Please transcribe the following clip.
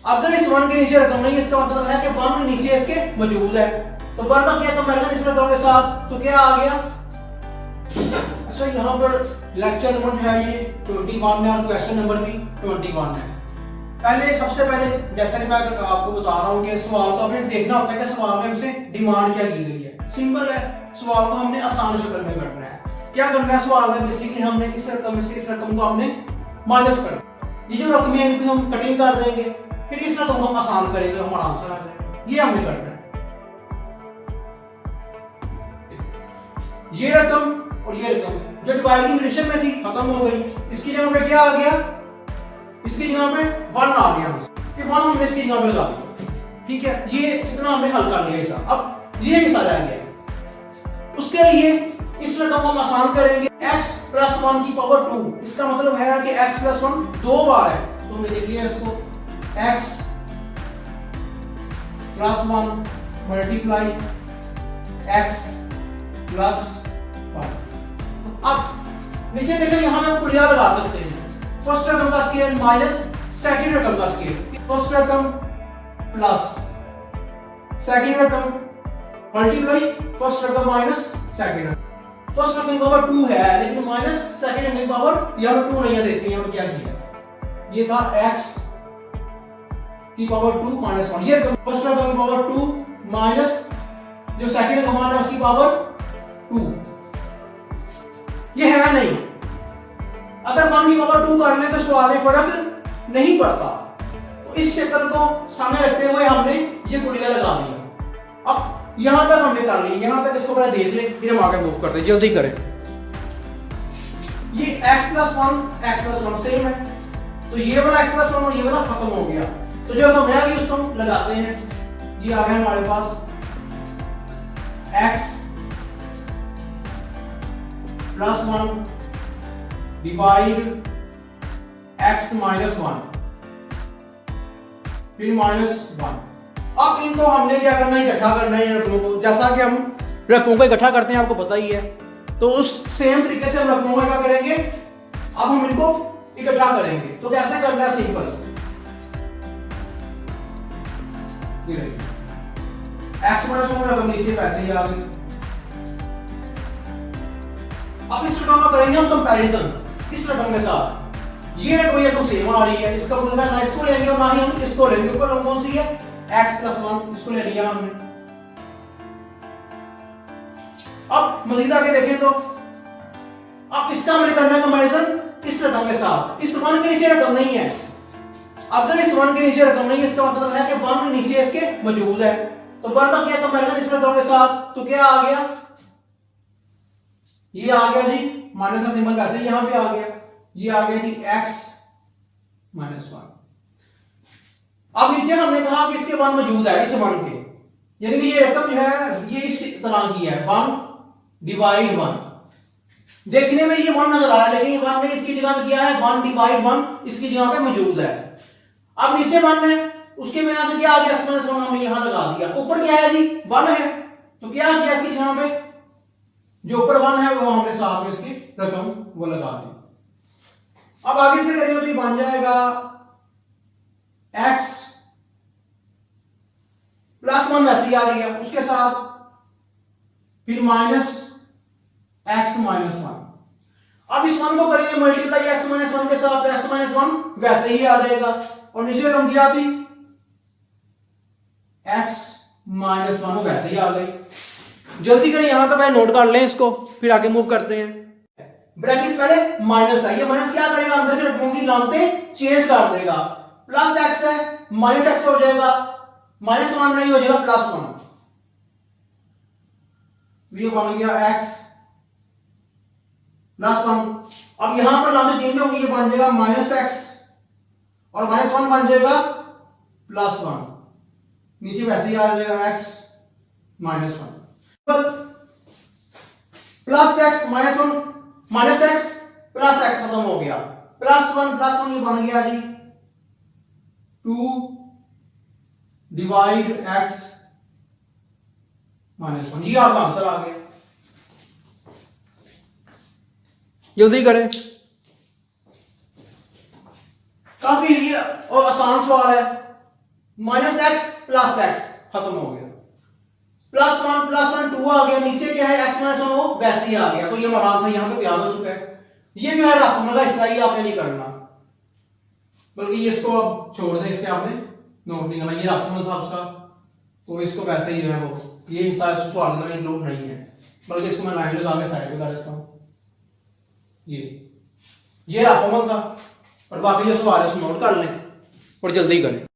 अगर इस वन के नीचे रकम नहीं, इसका मतलब है कि वन नीचे इसके मौजूद है। तो वन का क्या कंपैरिजन इस रकम के साथ, तो क्या आ गया। अच्छा, यहाँ पर लेक्चर नंबर जो है ये 21 है और क्वेश्चन नंबर भी 21 है। पहले सबसे पहले जैसा कि मैं आपको बता रहा हूँ कि सवाल को आपने देखना होता है कि सवाल में हमसे डिमांड क्या की गई है। सिंपल है, सवाल को हमने आसान शक्ल में करना है। क्या करना है सवाल में, बेसिकली हमने इस रकम से इस रकम को हमने माइनस करना। ये जो रकम है इनको हम कटिंग कर देंगे, फिर इस रकम को हम आसान करेंगे, हमारा आंसर आ जाएगा। ये हमने करना है। ये रकम और ये रकम जो डिवाइडिंग रिलेशन में थी खत्म हो गई। इसकी जगह पे क्या आ गया, इसकी जगह पे 1 आ गया। ये 1 हमने इसकी जगह पे लगा दिया। ठीक है, ये इतना हमने हल कर लिया हिस्सा। अब ये हिस्सा रह गया। उसके लिए इस रकम को हम आसान करेंगे। x प्लस 1 की पावर 2, इसका मतलब है कि x प्लस 1 दो बार है। तो हमने लिख लिया इसको x plus 1 multiply x plus 1। अब नीचे देखें, यहां पे पुलिया लगा सकते हैं। फर्स्ट रकम का स्केयर माइनस सेकंड रकम का स्केयर। फर्स्ट रकम प्लस सेकंड रकम मल्टीप्लाई फर्स्ट रकम माइनस सेकंड रकम। फर्स्ट रकम की पावर 2 है, लेकिन माइनस सेकंड रकम की पावर यहां पे 2 नहीं है। देखिए यहां पे क्या किया, ये था x की पावर 2 माइनस 1। ये फर्स्ट रकम की पावर 2 माइनस जो सेकंड रकम है उसकी पावर 2। ये है नहीं। अगर 1 की पावर 2 कर ले तो सवाल में फर्क नहीं पड़ता। तो इस शक्ल को सामने रखते हुए हमने ये गुड़िया लगा दिया। अब यहां तक हमने कर ली, यहां तक इसको पहले देख ले, फिर हम आगे मूव करते हैं। जल्दी करें। ये x प्लस 1 सेम है, तो ये वाला x प्लस 1 और ये वाला खत्म हो गया। तो जो हम नया उसको हम लगाते हैं। ये आ गया हमारे पास x plus 1 divide x minus 1 फिर माइनस 1। अब इनको हमने क्या करना है, इकट्ठा करना है रकमों को। जैसा कि हम रकमों को इकट्ठा करते हैं आपको पता ही है। तो उस सेम तरीके से हम रकमों को क्या करेंगे, अब हम इनको इकट्ठा करेंगे। तो कैसे करना है, सिंपल। x माइनस 1 रकम नीचे वैसे ही आ गई। अब इस रकम का करेंगे हम कंपैरिजन इस रकम के साथ। ये रकम ये तो सेम आ रही है, इसका मतलब है ना इसको लेंगे और ना ही हम इसको लेंगे। ऊपर हम कौन सी है, x प्लस 1, इसको ले लिया हमने। अब मजीद आगे देखें तो अब इसका हमने करना है कंपैरिजन इस रकम के साथ। इस 1 के नीचे रकम नहीं है। अगर इस 1 के नीचे रकम नहीं है, इसका मतलब है कि 1 नीचे इसके मौजूद है। तो 1 का क्या कंपैरिजन इस रकम के साथ, तो क्या आ गया, ये आ गया जी माइनस का सिंबल वैसे ही यहां पे आ गया। ये आ गया जी x माइनस 1। अब नीचे हमने कहा कि इसके 1 मौजूद है, इस 1 के, यानी कि ये रकम जो है ये इस तरह की है 1 डिवाइड 1। देखने में ये 1 नजर आ रहा है, लेकिन ये 1 ने इसकी जगह पे किया है 1 डिवाइड 1 इसकी जगह पे मौजूद है। अब नीचे 1 है, उसके बिना से क्या आ गया, x माइनस 1 हमने यहां लगा दिया। ऊपर क्या है जी 1 है, तो क्या किया इसकी जगह पे जो ऊपर 1 है वो हमने साथ में इसकी रकम वो लगा दी। अब आगे से करेंगे तो ये बन जाएगा x प्लस 1 वैसे ही आ गया, उसके साथ फिर माइनस x माइनस 1। अब इस 1 को करेंगे मल्टीप्लाई x माइनस 1 के साथ, x माइनस 1 वैसे ही आ जाएगा। और नीचे रकम क्या थी, x माइनस 1 वैसे ही आ गई। जल्दी करें, यहां तक नोट कर लें इसको, फिर आगे मूव करते हैं। ब्रैकेट्स पहले माइनस है, ये माइनस क्या करेगा, अंदर की रकमों की लामतें चेंज कर देगा। प्लस x है माइनस x हो जाएगा, माइनस 1 नहीं हो जाएगा प्लस 1। ये बन गया x प्लस 1। अब यहां पर लामतें चेंज होंगी, ये बन जाएगा माइनस x और माइनस 1 बन जाएगा प्लस 1। नीचे वैसे ही आ जाएगा x minus 1 plus x minus 1 minus x plus x खत्म हो गया। प्लस 1 ये बन गया जी 2 डिवाइड x माइनस 1। ये आपका आंसर आ गया। जल्दी करें, काफी और आसान सवाल है। माइनस एक्स प्लस एक्स खत्म हो गया, प्लस वन 2 आ गया, नीचे क्या है एक्स माइनस वन वो वैसे ही आ गया। तो ये हमारा आंसर यहाँ पे याद हो चुका है। ये जो है रफ फॉर्मूला हिस्सा ही आपने नहीं करना, बल्कि ये इसको अब छोड़ दें, इसके आपने नोट नहीं करना। ये रफ फॉर्मूला था उसका, तो इसको वैसे ही जो है वो ये हिस्सा इस सवाल में इंक्लूड नहीं है, बल्कि इसको मैं लाइन लगा के साइड पे कर देता हूँ। ये रफ फॉर्मूला था, और बाकी जो सवाल है उसको नोट कर लें और जल्दी करें।